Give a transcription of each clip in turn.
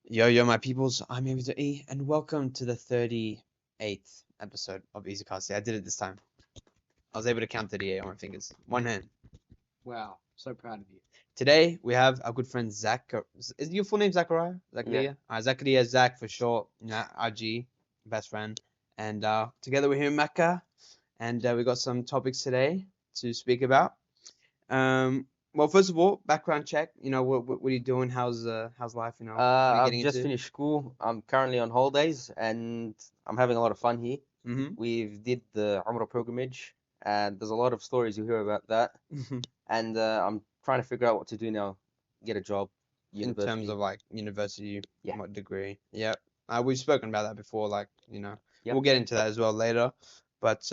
Yo, my peoples, I'm Able to E, and welcome to the 38th episode of Easy Cast. Yeah, I did it this time. I was able to count 38 on my fingers. One hand. Wow, so proud of you. Today, we have our good friend Zach. Is your full name Zachariah? Zachariah? Yeah. Zachariah, Zach for short. RG, best friend. And together we're here in Mecca, and we got some topics today to speak about. Well, first of all, background check. What are you doing? How's life? What are you I've getting just into? finished school. I'm currently on holidays and I'm having a lot of fun here. Mm-hmm. We've did the Umrah pilgrimage and there's a lot of stories you hear about that. And I'm trying to figure out what to do now. Get a job, In university. terms of like university, Yeah. what degree? Yep. We've spoken about that before. Yep. We'll get into that as well later. But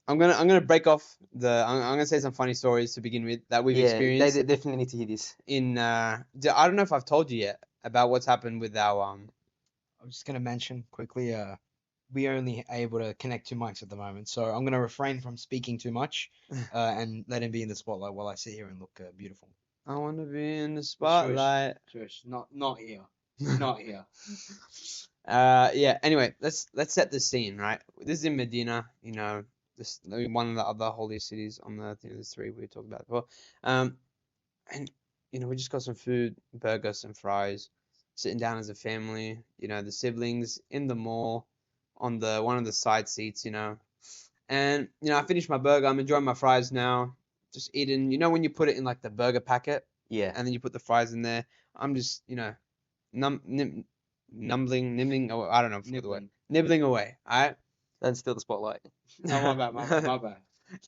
I'm gonna break off I'm gonna say some funny stories to begin with that we've experienced They definitely need to hear this. in I don't know if I've told you yet about what's happened with our I'm just gonna mention quickly, we only able to connect two mics at the moment, so I'm gonna refrain from speaking too much, and let him be in the spotlight while I sit here and look beautiful. I wanna be in the spotlight. Shush, not here, not here. Yeah. Anyway, let's set the scene, right? This is in Medina. This one of the other holy cities on the earth. There's three we talked about before. And we just got some food, burger, some fries, sitting down as a family. The siblings in the mall, on the one of the side seats. And I finished my burger. I'm enjoying my fries now. Just eating. When you put it in like the burger packet, Yeah. and then you put the fries in there. I'm just nibbling. Oh, I don't know the word. Nibbling away. All right. And still the spotlight. Oh, my bad.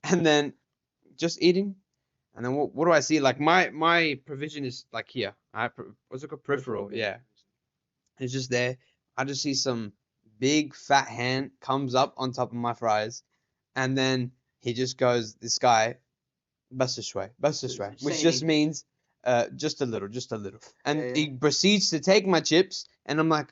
And then just eating. And then what do I see? Like my provision is like here. What's it called? Peripheral. Yeah. It's just there. I just see some big fat hand comes up on top of my fries, and then he just goes, this guy, Basishway, which just means just a little. And Yeah. he proceeds to take my chips, and I'm like,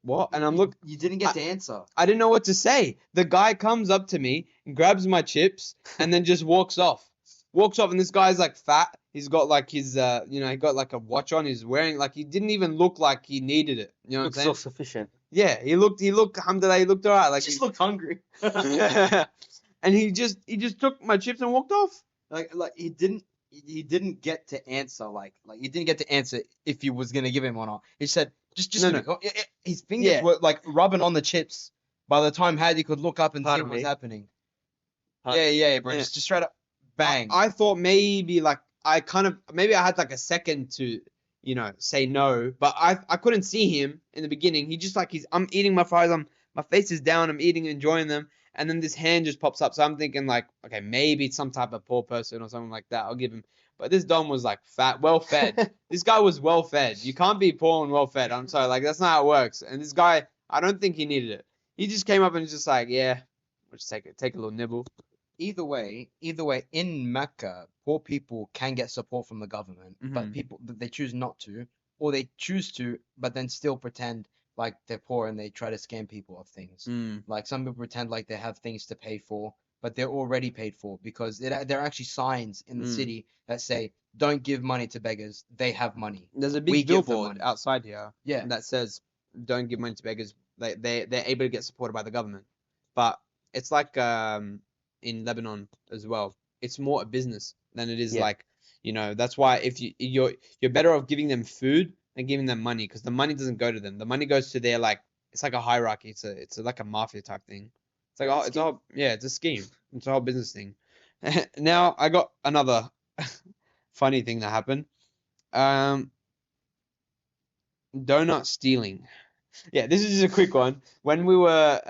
what? And I'm You didn't get to answer. I didn't know what to say. The guy comes up to me, grabs my chips, and then just walks off. And this guy's like fat. He's got like his, he got like a watch on. He's wearing like he didn't even look like he needed it. You know what I'm Looks saying? self-sufficient. Yeah, he looked. Alhamdulillah, he looked alright. Like Just looked hungry. and he just took my chips and walked off. like he didn't get to answer he didn't get to answer if you was gonna give him or not. He said just No, give me- his fingers Yeah. were like rubbing on the chips by the time Hadi could look up and see Pardon what was me? happening. Pardon- Yeah, bro. Yeah. Just straight up bang. I thought maybe like I had like a second to say no, but I couldn't see him in the beginning. He just like I'm eating my fries, my face is down, I'm eating, enjoying them, and then this hand just pops up. So I'm thinking like, okay, maybe it's some type of poor person or something like that. I'll give him. But this Dom was like fat, well fed. This guy was well fed. You can't be poor and well fed. I'm sorry, like that's not how it works. And this guy, I don't think he needed it. He just came up and was just like, yeah, we'll just take a little nibble. Either way, in Mecca, poor people can get support from the government, but Mhm. people they choose not to, or they choose to, but then still pretend like they're poor and they try to scam people of things. Like some people pretend like they have things to pay for, but they're already paid for because there are actually signs in the Mm. city that say, "Don't give money to beggars. They have money." There's a We big give them billboard money. outside here Yeah. that says, "Don't give money to beggars." Like they're able to get supported by the government, but it's like in Lebanon as well. It's more a business than it is Yeah. like That's why if you're better off giving them food than giving them money, because the money doesn't go to them. The money goes to their like it's like a hierarchy. It's like a mafia type thing. It's like it's a scheme. It's a whole business thing. Now I got another funny thing that happened. Donut stealing. Yeah, this is just a quick one. When we were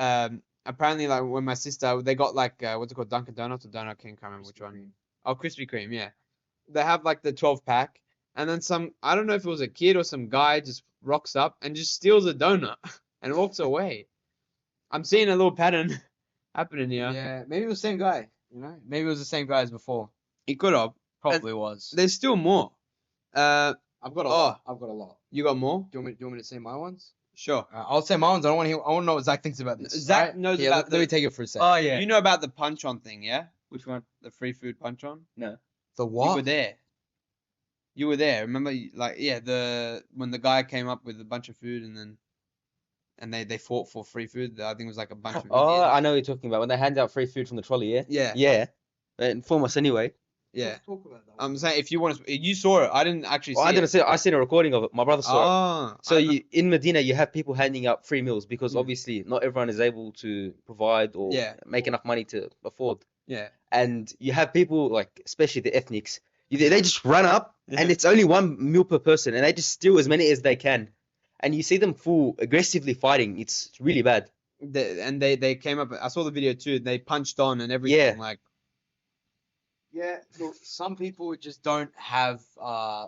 apparently like when my sister they got like what's it called, Dunkin' Donuts or Donut King, can't remember which one. Oh, Krispy Kreme, yeah. They have like the 12 pack, and then I don't know if it was a kid or some guy just rocks up and just steals a donut and walks away. I'm seeing a little pattern happening here. Yeah, maybe it was the same guy. Maybe it was the same guy as before. He could have. Probably was. There's still more. I've got a lot. Oh. I've got a lot. You got more? Do you want me to say my ones? Sure. I'll say my ones. I don't want to hear. I want to know what Zach thinks about this. Zach Alright? knows Yeah, about let me take it for a sec. Oh yeah. You know about the punch on thing, yeah? Which one? The free food punch on? The You what? were there. You were there. Remember, like, yeah, when the guy came up with a bunch of food and they fought for free food. I think it was like a bunch of Oh, Indians. I know what you're talking about when they hand out free food from the trolley. Yeah. Yeah. Yeah. Inform us anyway. Yeah. Talk about that. I'm saying if you want to, you saw it. I didn't actually see Well, I didn't it. see it. I seen a recording of it. My brother saw it. Oh, So in Medina, you have people handing out free meals because Mm. obviously not everyone is able to provide or Yeah. make enough money to afford. yeah. And you have people like, especially the ethnics, they just run up Yeah. and it's only one meal per person and they just steal as many as they can. And you see them full aggressively fighting. It's really bad. They came up. I saw the video too. They punched on and everything. Yeah. Like, Yeah, look, some people just don't have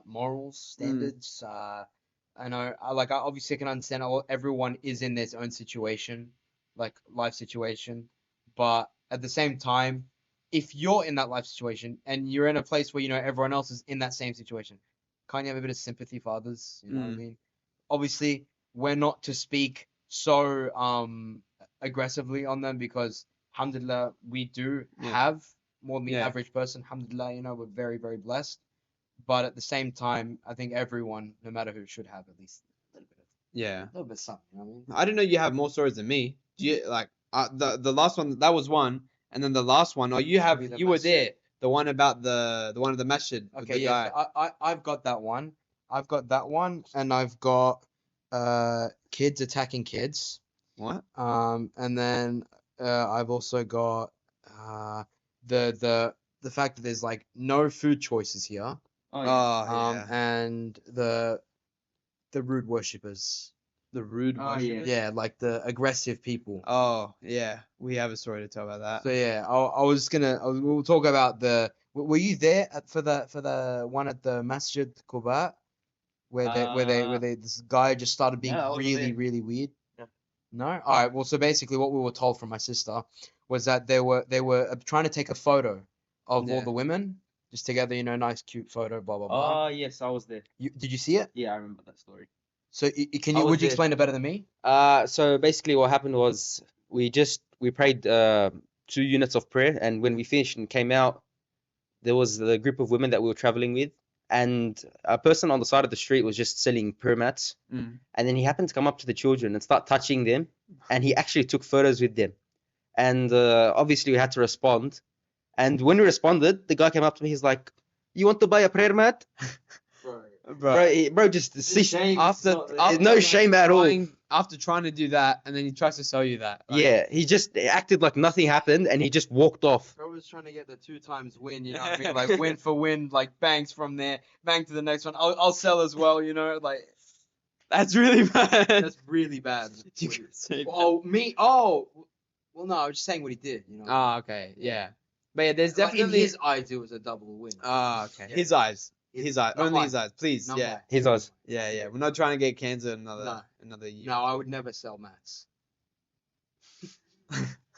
morals, standards. I know, I obviously can understand everyone is in their own situation, like life situation, but at the same time, if you're in that life situation and you're in a place where you know everyone else is in that same situation, can't you have a bit of sympathy for others? You know what I mean? Obviously, we're not to speak so aggressively on them because, alhamdulillah, we do have more than the Yeah. average person. Alhamdulillah, you know, we're very, very blessed. But at the same time, I think everyone, no matter who, should have at least a yeah. little bit of something. You know what I mean? I didn't know you have more stories than me. Do you like the last one? That was one, and then the last one. Oh, Maybe the you were masjid. there. The one about the one of the masjid with Okay, the yeah, guy. I've got that one. I've got that one, and I've got kids attacking kids. What? And then I've also got the fact that there's like no food choices here. Oh yeah. And the rude worshippers. The rude Oh, worshippers? Yeah, like the aggressive people. Oh yeah. We have a story to tell about that. So yeah, I was gonna we'll talk about were you there for the one at the Masjid Quba where they this guy just started being Yeah, I wasn't really there. really weird? Yeah. No? All right. Well, so basically what we were told from my sister was that they were trying to take a photo of all Yeah. the women just together, you know, nice cute photo, blah blah blah. Oh, yes, I was there. Did you see it? Yeah, I remember that story. So can I you was would you there. explain it better than me? So basically what happened was we prayed 2 units of prayer, and when we finished and came out, there was the group of women that we were traveling with, and a person on the side of the street was just selling prayer mats, Mm. and then he happened to come up to the children and start touching them, and he actually took photos with them, and obviously we had to respond, and when we responded, the guy came up to me, he's like, "You want to buy a prayer mat?" Bro, just cease. After No like, shame at all. After trying to do that, and then he tries to sell you that. Like, Yeah, he just acted like nothing happened, and he just walked off. Bro was trying to get the 2 times win, you know what I mean? Like win for win, like bangs from there, bang to the next one. I'll sell as well, you know, like That's really bad. that's really bad. You can say that. Oh, me? Oh, well, no, I was just saying what he did, you know. Oh, okay. Yeah. But yeah, there's Like, definitely. in his eyes, it was a double win. Oh, okay. Yeah. His eyes. His eyes. Not Only mine. his eyes. Please. Not Yeah. mine. His eyes. Yeah. We're not trying to get cancer No. another year. No, I would never sell mats.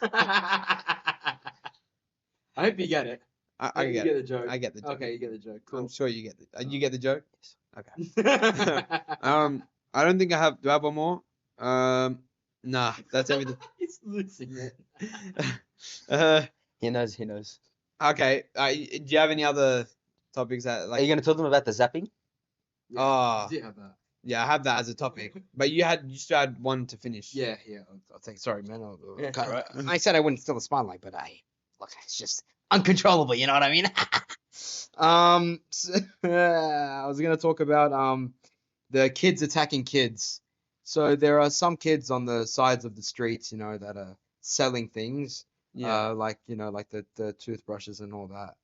I hope you get it. I I get get it. the joke. I get the joke. Okay, you get the joke. I'm Cool. sure you get the. You get the joke. Okay. I don't think I have. Do I have one more? Nah. That's everything. He's losing it. He knows. He knows. Okay. Do you have any other topics that Are like? you gonna tell them about the zapping? Oh. You did have that. Yeah, I have that as a topic. But you still had one to finish. Yeah. I'll take. Sorry, man. Yeah, cut. alright. I said I wouldn't steal the spotlight, but look, it's just uncontrollable. You know what I mean? I was gonna talk about the kids attacking kids. So there are some kids on the sides of the streets, you know, that are selling things, like you know, like the toothbrushes and all that,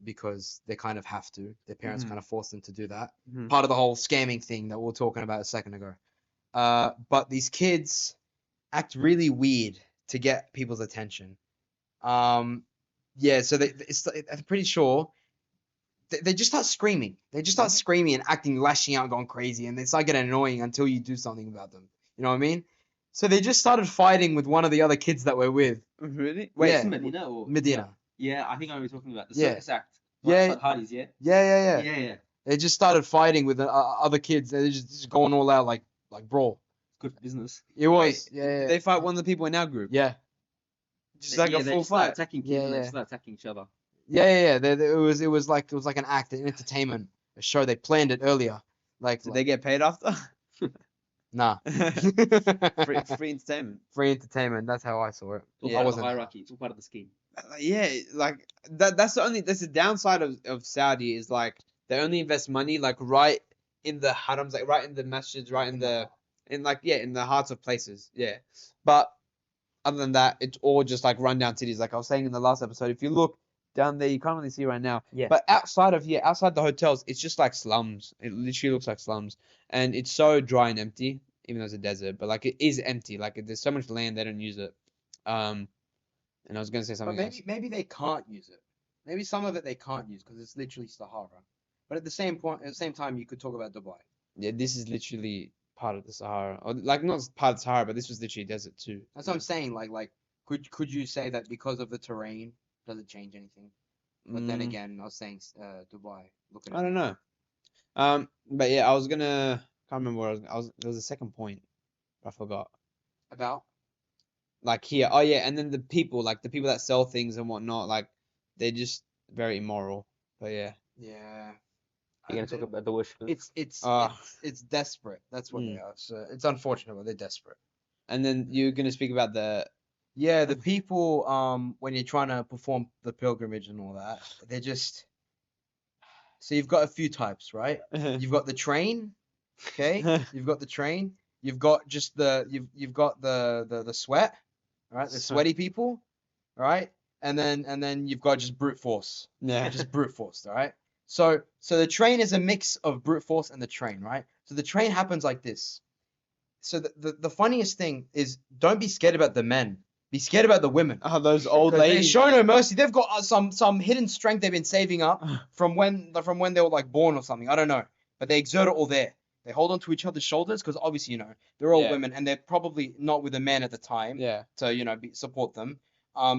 because they kind of have to. Their parents Mhm. kind of force them to do that. Mhm. Part of the whole scamming thing that we were talking about a second ago. But these kids act really weird to get people's attention. Yeah, so I'm pretty sure they just start screaming. They just start screaming and acting, lashing out, going crazy, and they start getting annoying until you do something about them. You know what I mean? So they just started fighting with one of the other kids that we're with. Really? Wait, Yeah. it's Medina or Medina. Yeah, I think I know what you're talking about. The Yeah. circus act. Yeah. Like Hardy's, yeah. Yeah. Yeah. They just started fighting with other kids. They're just going all out like brawl. Good for business. It was. Yeah. They fight one of the people in our group. Yeah. Just like a they full just start fight. attacking kids Yeah, and they yeah. start attacking each other. Yeah. It was like an act, an entertainment. a show. They planned it earlier. Did they get paid after? Nah. free entertainment. Free entertainment. That's how I saw it. It's all Yeah. part of wasn't- the hierarchy. It's all part of the scheme. Yeah, like that's the downside of Saudi is like they only invest money like right in the harams, like right in the masjids, right in the in the hearts of places. Yeah. But other than that, it's all just like rundown cities. Like I was saying in the last episode, if you look down there, you can't really see right now. Yeah. But outside the hotels, it's just like slums. It literally looks like slums, and it's so dry and empty, even though it's a desert. But like it is empty. Like there's so much land they don't use it. And I was gonna say But something else. maybe they can't use it. Maybe some of it they can't use because it's literally Sahara. But at the same time, you could talk about Dubai. Yeah, this is literally part of the Sahara, or like not part of the Sahara, but this was literally desert too. That's what I'm saying. Like, could you say that because of the terrain, does it change anything? But then Mm, again, I was saying Dubai. Look at I it. don't know. But yeah, can't remember what there was a second point, but I forgot. About Like here, oh yeah, and then the people that sell things and whatnot, like they're just very immoral. But yeah, yeah. You're gonna talk about the worship. It's desperate. That's what they are. So it's unfortunate, but they're desperate. and then you're gonna speak about the Yeah, the people when you're trying to perform the pilgrimage and all that, they're just. So you've got a few types, right? You've got the train, okay? You've got the train. You've got just you've got the sweat, all right? The sweaty people, all right? And then you've got just brute force. yeah, Just brute force, all right? So the train is a mix of brute force and the train, right? So the train happens like this. So the funniest thing is don't be scared about the men. Be scared about the women. oh, those old 'Cause They ladies. show no mercy. They've got some hidden strength they've been saving up from when they were like born or something. I don't know, but they exert it all there. They hold on to each other's shoulders because obviously they're all Yeah. women and they're probably not with a man at the time Yeah, to support them.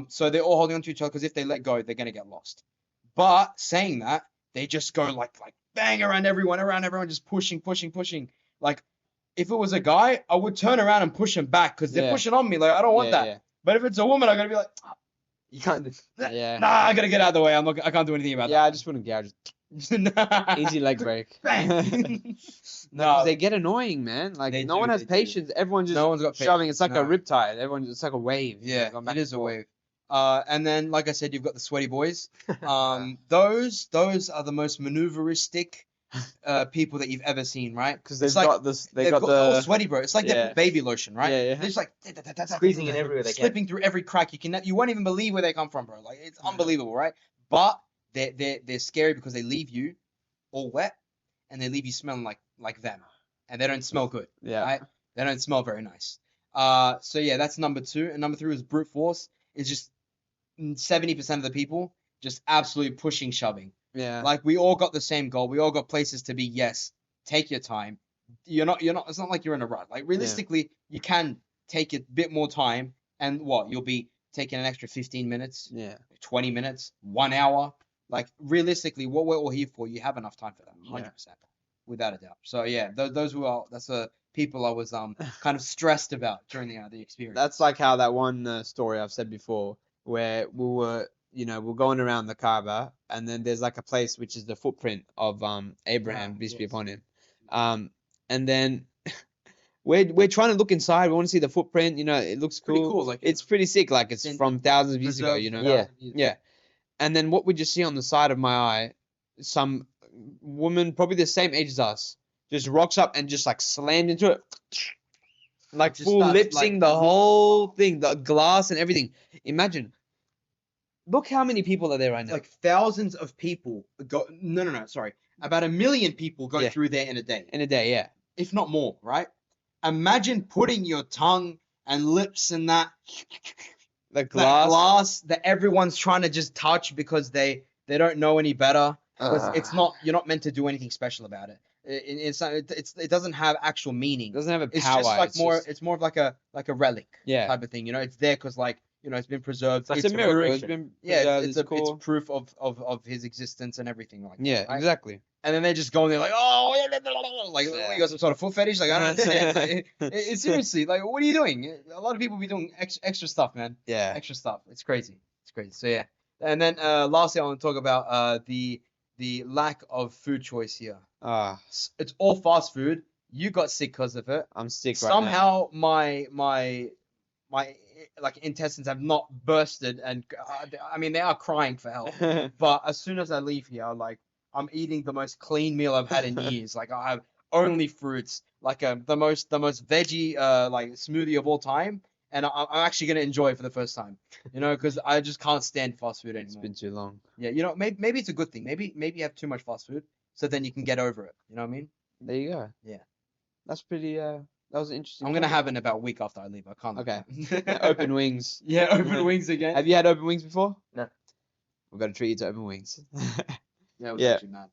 So they're all holding on to each other because if they let go, they're gonna get lost. But saying that, they just go like bang around everyone, just pushing. Like if it was a guy, I would turn around and push him back because they're Yeah. pushing on me. Like I don't want that. Yeah, But if it's a woman, I'm gonna be like, You can't. yeah. nah, I gotta get out of the way. I can't do anything about Yeah, I just wouldn't gouge. that. Easy leg break. Bang. No, they get annoying, man. Like They no do, one has they do. patience. Everyone's just No one's got shoving. It's like No. a riptide. It's like a wave. Yeah, Going back it is and a forth. wave. And then, like I said, you've got the sweaty boys. Those are the most maneuveristic people that you've ever seen, right? Because It's they've like- got this. They They've got all the. sweaty, bro. It's like Yeah. their baby lotion, right? Yeah, yeah. They're just like Squeezing it everywhere they can. slipping through every crack. You won't even believe where they come from, bro. Like it's unbelievable, right? But they're scary because they leave you all wet and they leave you smelling like them, and they don't smell good. Yeah. Right? They don't smell very nice. So yeah, that's number 2, and number 3 is brute force. It's just 70% of the people just absolutely pushing, shoving. Yeah. Like we all got the same goal. We all got places to be. Yes, take your time. You're not. It's not like you're in a rut. Like realistically, you can take a bit more time, and you'll be taking an extra 15 minutes, Yeah. 20 minutes, 1 hour. Like realistically, what we're all here for, you have enough time for that, 100%, without a doubt. So yeah, that's the people I was kind of stressed about during the experience. That's like how that one story I've said before, where we were, we're going around the Kaaba, and then there's like a place which is the footprint of Abraham, peace be yes. upon him. And then we're trying to look inside. We want to see the footprint. It looks Pretty cool. cool, like, It's pretty sick. Like it's been from thousands of years ago. preserved Yeah. Yeah. And then what we just see on the side of my eye, some woman probably the same age as us, just rocks up and just like slammed into it. Like Just full starts, lip sync the whole thing, the glass and everything. Imagine. Look how many people are there right now. Like thousands of people go. No, sorry. About 1 million people go Yeah. through there in a day, in a day, yeah. if not more, right? Imagine putting your tongue and lips in that The glass, glass. that everyone's trying to just touch because they don't know any better. Because it's not, you're not meant to do anything special about it. It doesn't have actual meaning. It doesn't have a It's power. just like just- it's more of like a relic Yeah. type of thing. It's there because it's been preserved. like It's a a miracle. miracle. It's been Yeah, preserved, it's cool. proof of his existence and everything like that. Yeah, right? exactly. And then they just go in there like, oh, like Yeah. you got some sort of foot fetish. Like I don't understand. It's seriously like, what are you doing? A lot of people be doing extra stuff, man. Yeah. Extra stuff. It's crazy. So yeah. And then lastly, I want to talk about the the lack of food choice here. Ah, It's all fast food. You got sick because of it. I'm sick right now. Somehow my like intestines have not bursted, and I mean they are crying for help. But as soon as I leave here, like I'm eating the most clean meal I've had in years. Like I have only fruits, like the most veggie like smoothie of all time, and I'm actually gonna enjoy it for the first time. Because I just can't stand fast food It's anymore. been too long. Yeah, maybe it's a good thing. Maybe you have too much fast food, so then you can get over it. You know what I mean? There you go. Yeah. That's pretty. That was an interesting. I'm gonna topic. have it in about a week after I leave. I can't. Okay. lie. Open wings. Yeah, open wings again. Have you had open wings before? No. We've got to treat you to open wings. Yeah, it was Yeah. actually mad.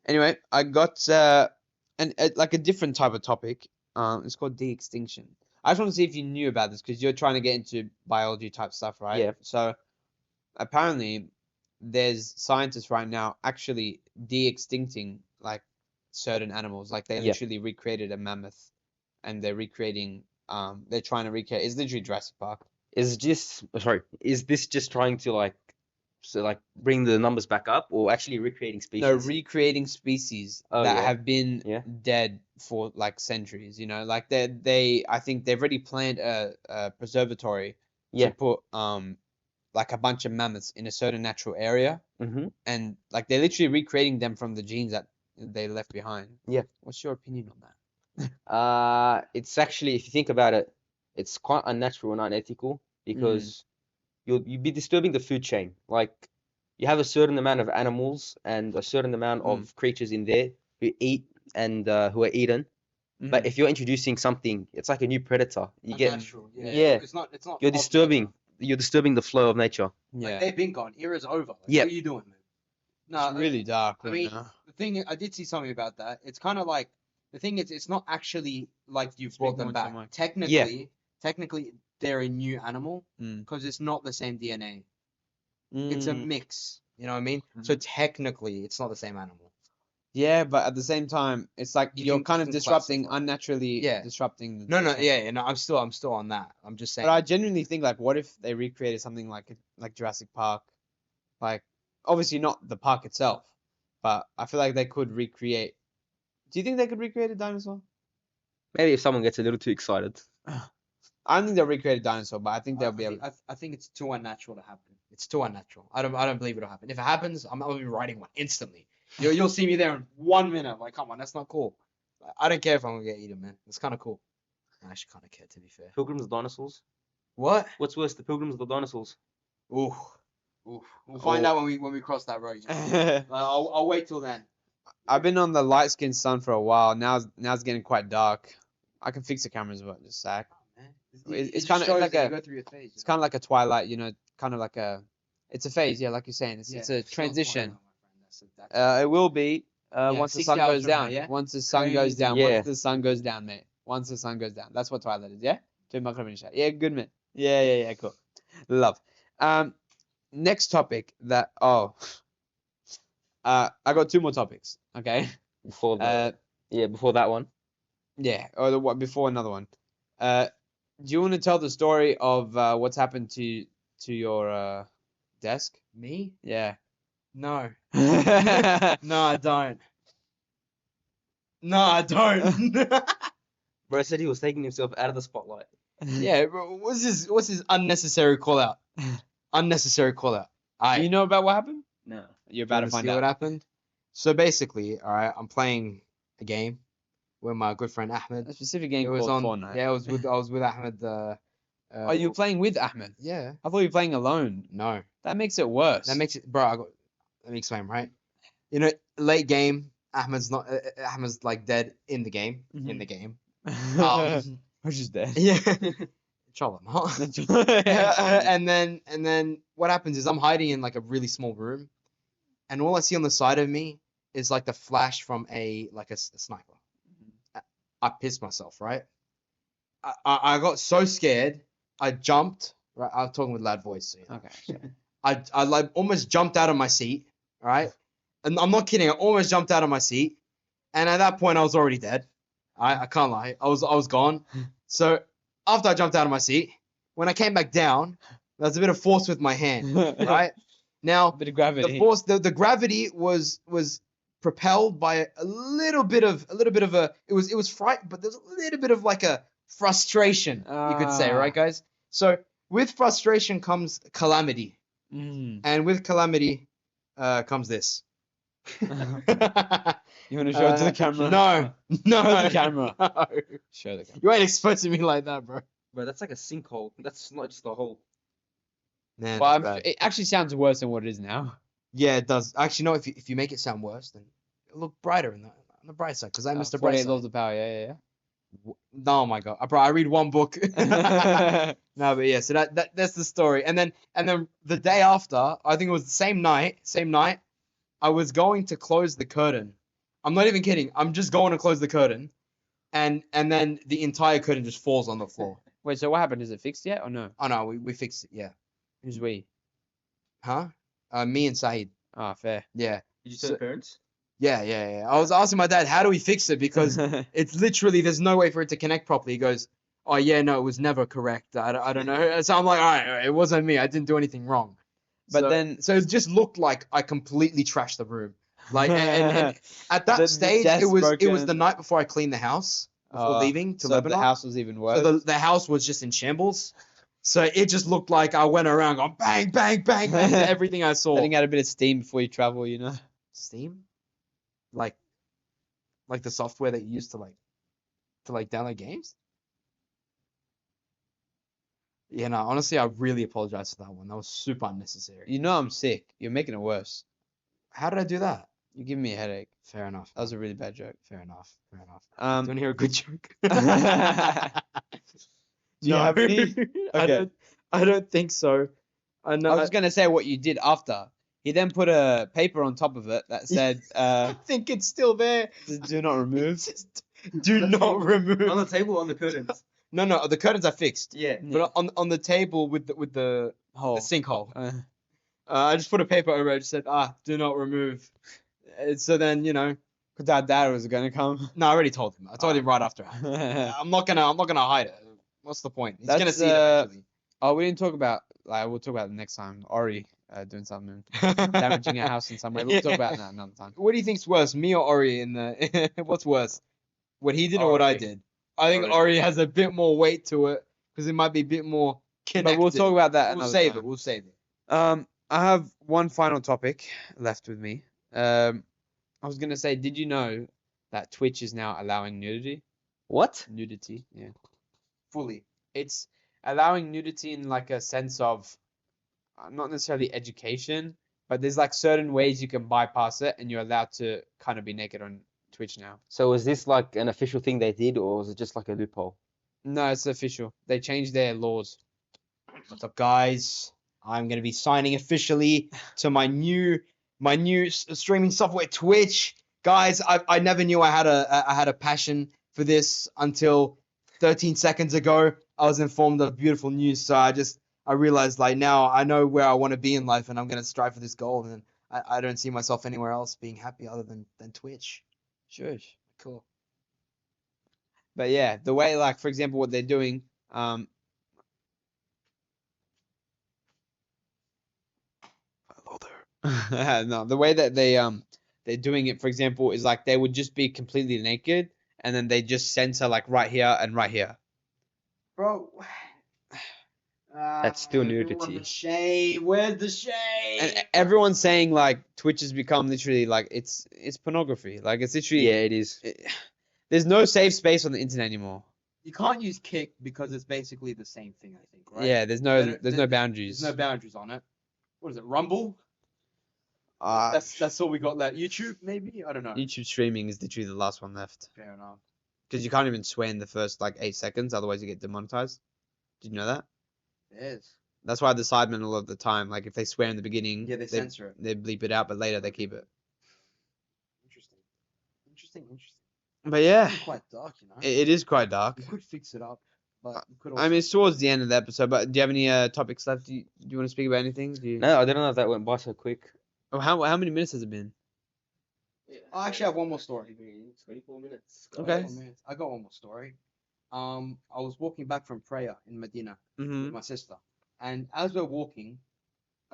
Anyway, I got like a different type of topic. It's called De-Extinction. I just want to see if you knew about this because you're trying to get into biology type stuff, right? Yeah. So apparently, there's scientists right now actually de-extincting like certain animals. Like they Yeah. literally recreated a mammoth, and they're recreating. They're trying to recreate. It's literally Jurassic Park. Is this just trying to like bring the numbers back up, or actually recreating species? No, recreating species Oh, that yeah. have been Yeah. dead for like centuries. Like I think they've already planned a preservatory Yeah. to put like a bunch of mammoths in a certain natural area, Mm-hmm. and like they're literally recreating them from the genes that they left behind. Yeah. What's your opinion on that? It's actually, if you think about it, it's quite unnatural and unethical because you'd be disturbing the food chain. Like you have a certain amount of animals and a certain amount of creatures in there who eat and who are eaten. But if you're introducing something, it's like a new predator. You get Unnatural. Yeah. It's not. you're disturbing the flow of nature. Yeah, Like they've been gone. Era's over. Like, Yeah. What are you doing, man? No, it's really dark I right mean, now. the thing I did see something about that. It's kind of like the thing is, it's not actually like you've Speak brought them more to back. the mic. Technically, they're a new animal because it's not the same DNA. It's a mix. You know what I mean? So technically, it's not the same animal. Yeah, but at the same time, it's like You you're can- kind you of can disrupting classify. unnaturally. Yeah. Disrupting. The No, chain. yeah, no. I'm still on that. I'm just saying. But I genuinely think like, what if they recreated something like Jurassic Park, like obviously not the park itself, but I feel like they could recreate. Do you think they could recreate a dinosaur? Maybe if someone gets a little too excited. I don't think they'll recreate a dinosaur, but I think they'll be able. I think it's too unnatural to happen. It's too unnatural. I don't believe it'll happen. If it happens, I'll be writing one instantly. You'll see me there in 1 minute. Like, come on, that's not cool. I don't care if I'm gonna get eaten, man. It's kind of cool. I actually kind of care, to be fair. Pilgrims or dinosaurs? What? What's worse, the pilgrims or the dinosaurs? Ooh. We'll find out when we cross that road. I'll wait till then. I've been on the light skinned sun for a while. Now it's getting quite dark. I can fix the cameras, but just Zach. It's kind of like you go through your phase. It's kind of like a twilight, kind of like a. It's a phase, yeah, like you're saying. It's a it's not transition. twilight, my friend. That's It will be once the 6 sun hours goes from now, down. yeah? Once the sun goes Crazy. down. Yeah. Once the sun goes down, mate. Once the sun goes down. That's what twilight is, yeah? Yeah, good, man. Yeah, cool. Love. Next topic that I got 2 more topics. Okay. Before before that one. Yeah, or the what before another one. Do you want to tell the story of what's happened to your desk? Me? Yeah. No. yeah, No, I don't. No, I don't. Bro said he was taking himself out of the spotlight. Yeah, bro, what's this unnecessary call out? Unnecessary call out. You know about what happened? No. You're about to Wanna find see out. what happened. So basically, all right, I'm playing a game with my good friend Ahmed. A specific game It was on. called Fortnite. Yeah, I was with Ahmed. Are you playing with Ahmed? Yeah. I thought you were playing alone. No. That makes it worse. That makes it, bro. Let me explain, right? Late game. Ahmed's like dead in the game. Mhm. In the game. Which is dead. Yeah. Inshallah, no. and then what happens is I'm hiding in like a really small room, and all I see on the side of me is like the flash from a sniper. I pissed myself, right? I got so scared, I jumped. Right, I'm talking with loud voice. So, Okay. Sure. I like almost jumped out of my seat, right? And I'm not kidding. I almost jumped out of my seat, and at that point I was already dead. I can't lie. I was gone. So after I jumped out of my seat, when I came back down, there was a bit of force with my hand, right? Now, bit of gravity. the force, the gravity was propelled by a little bit of a. It was fright, but there's a little bit of like a frustration, you could say, right, guys? So with frustration comes calamity, and with calamity comes this. You want to show it to the camera? No, Show the camera. No. Show the camera. You ain't exposing me like that, bro. Bro, that's like a sinkhole. That's not just a hole. Man, Well, it's bad. it actually sounds worse than what it is now. Yeah, it does. Actually, no. If you make it sound worse, then it'll look brighter on the bright side. Because I missed the bright 48 side. laws of power. Yeah. Oh my god, bro! I read one book. No, but yeah. So that's the story. And then the day after, I think it was the same night. I was going to close the curtain. I'm not even kidding. I'm just going to close the curtain, and then the entire curtain just falls on the floor. Wait, so what happened? Is it fixed yet or no? Oh no, we fixed it. Yeah. Who's we? Huh? Me and Saeed. Ah, fair. Yeah. Did you tell tell the parents? Yeah. I was asking my dad, how do we fix it? Because it's literally, there's no way for it to connect properly. He goes, oh yeah, no, it was never correct. I don't know. So I'm like, all right, it wasn't me. I didn't do anything wrong. But then, so it just looked like I completely trashed the room. Like, and at that The stage, desk it was broken. the night before I cleaned the house before leaving to so Lebanon. the house was even worse. So the house was just in shambles. So it just looked like I went around going bang, bang, bang, bang to everything I saw. Letting out a bit of steam before you travel, you know. Steam, like the software that you use to download games. Yeah, no, honestly, I really apologize for that one. That was super unnecessary. You know I'm sick. You're making it worse. How did I do that? You're giving me a headache. Fair enough. That was a really bad joke. Fair enough. Do you want to hear a good joke? Do you have any? Okay. I don't think so. I know. I was gonna say what you did after. He then put a paper on top of it that said, I think it's still there. "Do not remove." Do not remove. On the table, on the curtains. No, the curtains are fixed. Yeah. But on the table with the Hole. sinkhole, I just put a paper over it. Just said, do not remove. So then, Because our dad was gonna come. no, I already told him. I told him right after. I'm not gonna hide it. What's the point? He's gonna That's, see it eventually. Oh, we didn't talk about we'll talk about it next time. Ori doing something, damaging a house in some way. We'll talk about that another time. What do you think's worse, me or Ori? What's worse, what he did or what I Ori. did? I think Ori has a bit more weight to it because it might be a bit more connected. But we'll talk about that. We'll another save time. it. We'll save it. I have one final topic left with me. I was gonna say, did you know that Twitch is now allowing nudity? What? Nudity, yeah. Fully. It's allowing nudity in like a sense of not necessarily education, but there's like certain ways you can bypass it, and you're allowed to kind of be naked on Twitch now. So was this like an official thing they did, or was it just like a loophole? No, it's official. They changed their laws. What's up, guys? I'm gonna be signing officially to my new streaming software, Twitch. Guys, I never knew I had a passion for this until 13 seconds ago. I was informed of beautiful news, so I realized like now I know where I want to be in life, and I'm gonna strive for this goal. And I don't see myself anywhere else being happy other than Twitch. Shush. Cool. But yeah, the way like for example what they're doing, hello there. No, the way that they're doing it, for example, is like they would just be completely naked, and then they just censor like right here and right here. Bro. That's still nudity. Where's the shade? Where's the shade? And everyone's saying like Twitch has become literally like it's pornography. Like it's literally Yeah, it is. there's no safe space on the internet anymore. You can't use kick because it's basically the same thing, I think, right? Yeah, there's no boundaries. There's no boundaries on it. What is it? Rumble? Uh, That's all we got left. YouTube, maybe? I don't know. YouTube streaming is literally the last one left Fair enough. because you can't even swear in the first like 8 seconds, otherwise you get demonetized. Did you know that? It is. That's why the sidemen a lot of the time, like if they swear in the beginning, Yeah, they censor it. they bleep it out, but later they keep it. Interesting. But yeah, It's quite dark, you know. it is quite dark. We could fix it up, but we could I also... mean, it's towards the end of the episode, but do you have any topics left? Do you want to speak about anything? Do you... No, I don't know if that went by so quick. Oh, how many minutes has it been? I actually have one more story. 24 minutes. Okay. I got one more story. I was walking back from prayer in Medina Mm-hmm. with my sister, and as we're walking,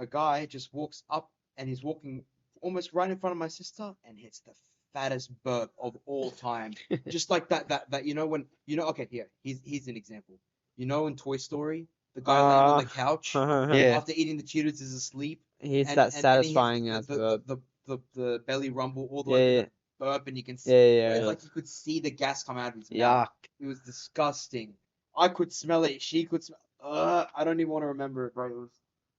a guy just walks up and he's walking almost right in front of my sister and hits the fattest burp of all time. Just like that when okay, here, he's an example. You know in Toy Story, the guy laying on the couch Yeah. after eating the Cheetos is asleep. It's And that he hits satisfying ass burp. the belly rumble all the Yeah, way yeah. to the burp, and you can see Yeah. it's like you could see the gas come out of his Yeah. mouth. It was disgusting. I could smell it. She could smell. I don't even want to remember it, bro.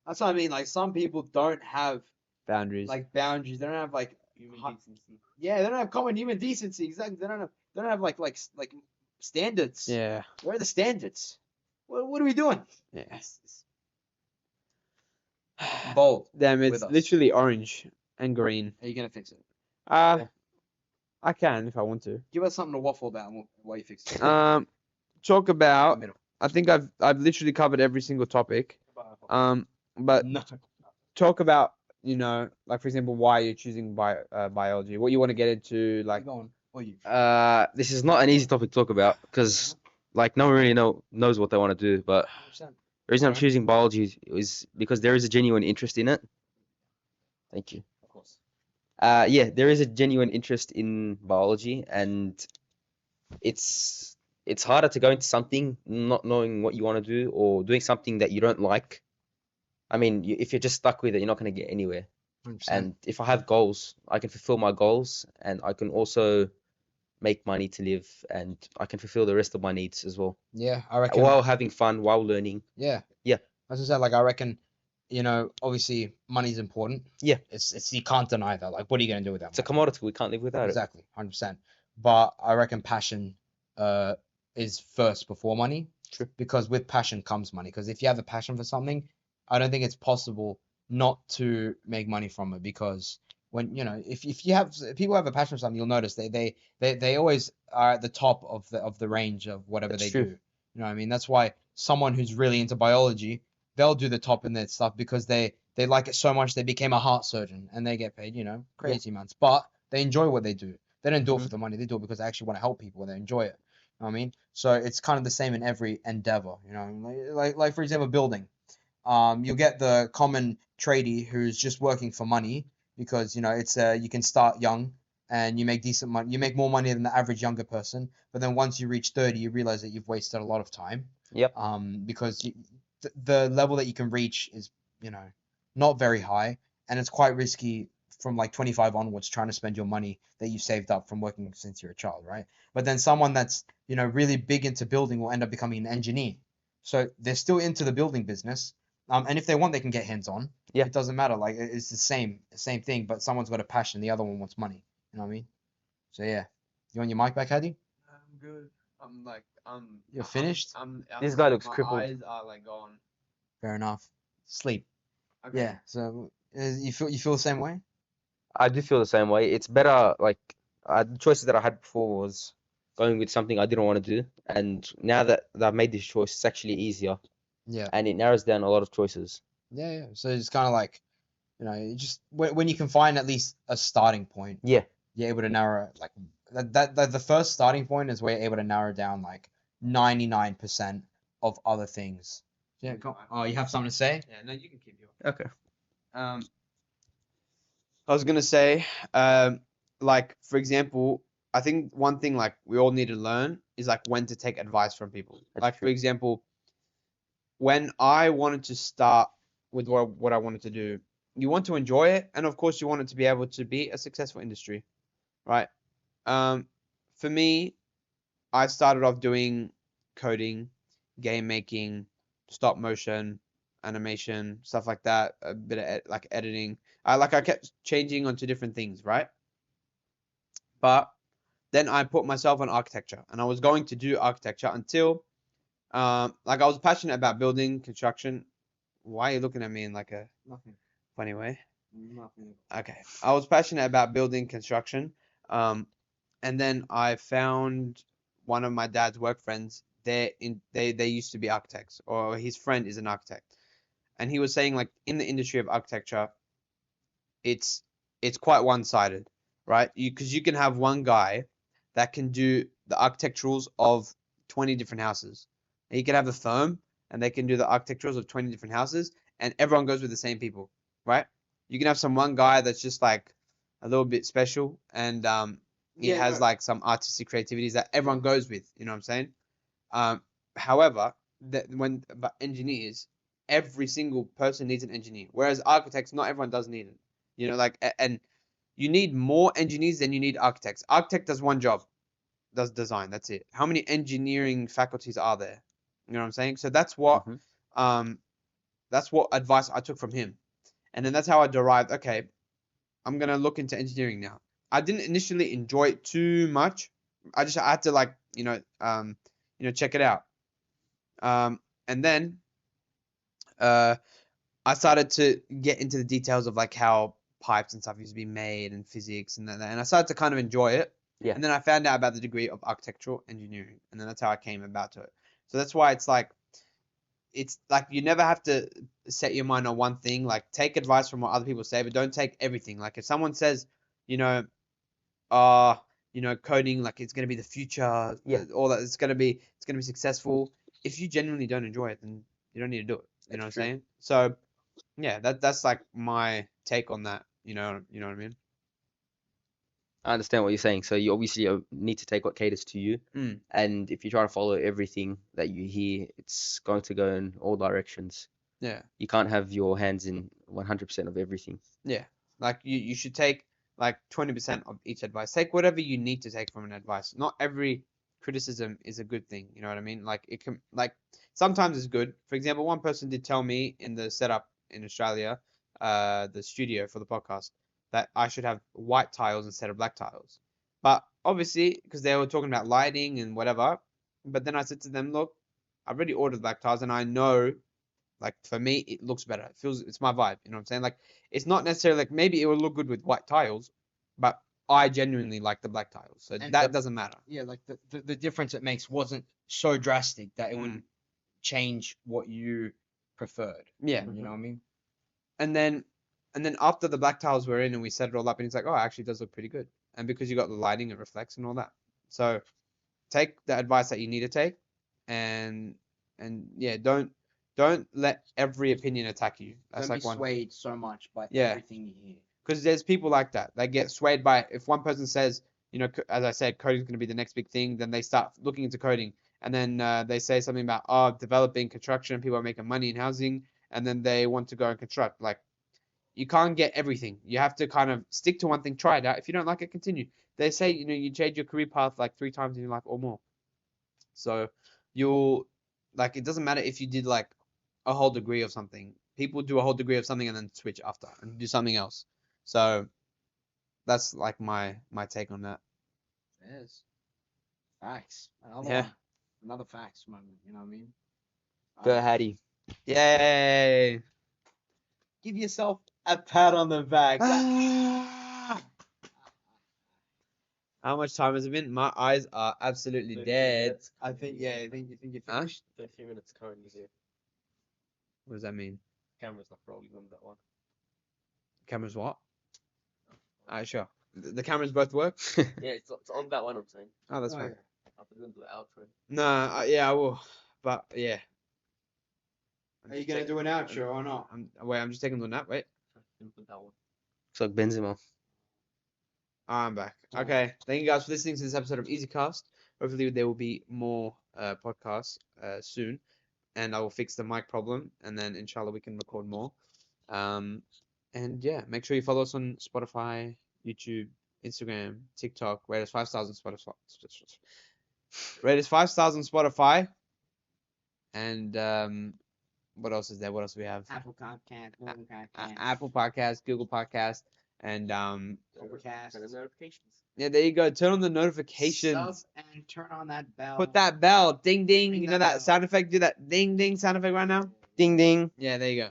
That's what I mean. Like some people don't have Boundaries. like boundaries. They don't have like Human decency. yeah. They don't have common human decency. Exactly. They don't have like standards. Yeah. Where are the standards? What are we doing? Yeah. Bold. Damn, it's with us. literally orange and green. Are you gonna fix it? I can if I want to. Give us something to waffle about while you fix it. Talk about. Middle. I think I've literally covered every single topic. But No. talk about like for example why you're choosing biology, what you want to get into, like. Go on. What are you? This is not an easy topic to talk about because like no one really knows what they want to do. But 100%. the reason I'm Okay. choosing biology is because there is a genuine interest in it. Thank you. Of course. Yeah, there is a genuine interest in biology, and it's harder to go into something not knowing what you want to do or doing something that you don't like. I mean, if you're just stuck with it, you're not going to get anywhere. 100%. And if I have goals, I can fulfill my goals, and I can also make money to live, and I can fulfill the rest of my needs as well, Yeah, I reckon. while having fun, while learning. Yeah. Yeah. As I said, like I reckon, obviously money's important. Yeah. It's you can't deny that. Like, what are you gonna do with that It's a money? commodity. We can't live without it. Exactly, 100%. But I reckon passion, is first before money. True. Because with passion comes money. Because if you have a passion for something, I don't think it's possible not to make money from it. Because when if people have a passion for something, you'll notice they always are at the top of the range of whatever That's they true. do. You know what I mean? That's why someone who's really into biology, they'll do the top in that stuff because they like it so much they became a heart surgeon and they get paid crazy amounts. But they enjoy what they do. They don't do it for the money. They do it because they actually want to help people and they enjoy it. You know what I mean? So it's kind of the same in every endeavor. Like for example, building. You'll get the common tradie who's just working for money because it's you can start young and you make decent money. You make more money than the average younger person, but then once you reach 30, you realize that you've wasted a lot of time. Yep. Because the level that you can reach is not very high, and it's quite risky from like 25 onwards trying to spend your money that you saved up from working since you're a child, right? But then someone that's really big into building will end up becoming an engineer. So they're still into the building business. And if they want, they can get hands-on. Yeah. It doesn't matter. Like it's the same thing, but someone's got a passion. The other one wants money. You know what I mean? So yeah. You want your mic back, Hadi? I'm good. You're finished? This guy looks my crippled. eyes are like gone. Fair enough. Sleep. Okay. Yeah. So you feel the same way? I do feel the same way. It's better, like, the choices that I had before was going with something I didn't want to do. And now that I've made this choice, it's actually easier. Yeah. And it narrows down a lot of choices. Yeah. So it's kind of like, you just when you can find at least a starting point. Yeah. You're able to narrow like that. The first starting point is where you're able to narrow down like 99% of other things. Yeah. Oh, you have something to say? Yeah, no, you can keep yours. Okay. I was gonna say, like for example, I think one thing like we all need to learn is like when to take advice from people. That's Like true. for example, when I wanted to start with what I wanted to do, you want to enjoy it, and of course you want it to be able to be a successful industry, right? For me, I started off doing coding, game making, stop motion, animation, stuff like that, a bit of like editing. I kept changing onto different things, right? But then I put myself on architecture, and I was going to do architecture until, like I was passionate about building, construction. Why are you looking at me in like a Nothing. funny way? Nothing. Okay. I was passionate about building construction. And then I found one of my dad's work friends. They used to be architects, or his friend is an architect. And he was saying like in the industry of architecture, it's quite one-sided, right? Because you can have one guy that can do the architecturals of 20 different houses. And you can have a firm and they can do the architecturals of 20 different houses, and everyone goes with the same people, right? You can have some one guy that's just like a little bit special, and he Yeah, has no. like some artistic creativities that everyone goes with. You know what I'm saying? However, but engineers, every single person needs an engineer. Whereas architects, not everyone does need it. You know, like and you need more engineers than you need architects. Architect does one job, does design. That's it. How many engineering faculties are there? You know what I'm saying? So that's what advice I took from him, and then that's how I derived. Okay, I'm gonna look into engineering now. I didn't initially enjoy it too much. I had to like check it out. And then I started to get into the details of like how pipes and stuff used to be made and physics and and I started to kind of enjoy it. Yeah. And then I found out about the degree of architectural engineering, and then that's how I came about to it. So that's why it's like you never have to set your mind on one thing. Like take advice from what other people say, but don't take everything. Like if someone says, you know, coding like it's gonna be the future, Yeah. all that it's gonna be successful. If you genuinely don't enjoy it, then you don't need to do it. You know what I'm saying? So yeah, that's like my take on that. You know what I mean? I understand what you're saying. So you obviously need to take what caters to you, Mm. and if you try to follow everything that you hear, it's going to go in all directions. Yeah. You can't have your hands in 100% of everything. Yeah. Like you should take like 20% of each advice. Take whatever you need to take from an advice. Not every criticism is a good thing. You know what I mean? Like it can sometimes it's good. For example, one person did tell me in the setup in Australia, the studio for the podcast, that I should have white tiles instead of black tiles. But obviously, because they were talking about lighting and whatever, but then I said to them, look, I've already ordered black tiles and I know like for me, it looks better. It's my vibe. You know what I'm saying? Like it's not necessarily like maybe it will look good with white tiles, but I genuinely like the black tiles, so And that doesn't matter. Yeah, like the difference it makes wasn't so drastic that it Mm. would change what you preferred. Yeah, You know what I mean? and then after the black tiles were in and we set it all up, and it's like, oh, it actually does look pretty good, and because you got the lighting, it reflects and all that. So take the advice that you need to take, and yeah, don't let every opinion attack you. That's Don't like be one. swayed so much by Yeah. everything you hear. Because there's people like that. They get swayed by if one person says, as I said, coding is going to be the next big thing, then they start looking into coding, and then they say something about developing construction, people are making money in housing, and then they want to go and construct. Like you can't get everything. You have to kind of stick to one thing, try it out. If you don't like it, continue. They say you change your career path like 3 times in your life or more. So you'll like it doesn't matter if you did like a whole degree of something. People do a whole degree of something and then switch after and do something else. So that's like my take on that. It is. Facts. Yeah. Another facts moment, you know what I mean? Go, Hattie. Yay! Give yourself a pat on the back. How much time has it been? My eyes are absolutely dead. I think you think you're Huh? finished. 30 minutes currently here. What does that mean? Camera's not rolling on that one. Cameras what? Alright, sure. The cameras both work? Yeah, it's on that one, I'm saying. Oh, that's Oh, fine. yeah. I'll put it into the outro. No, yeah, I will. But yeah. Are you gonna do an outro or not? I'm just taking the nap. Wait. Put that one. Looks like Benzema. I'm back. Okay. Thank you guys for listening to this episode of EasyCast. Hopefully there will be more podcasts soon, and I will fix the mic problem, and then inshallah we can record more. And yeah, make sure you follow us on Spotify, YouTube, Instagram, TikTok. Rate us 5 stars on Spotify. Rate us 5 stars on Spotify. And what else is there? What else do we have? Apple Podcast, Google Podcast, Apple Podcast, Google Podcast, and Overcast. And the notifications. yeah, there you go. Turn on the notifications. Sub and turn on that bell. Put that bell, ding ding. Ring You know that that bell. sound effect? Do that ding ding sound effect right now. Ding ding. Yeah, there you go.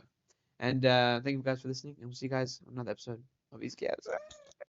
And thank you guys for listening, and we'll see you guys on another episode of EasyCast.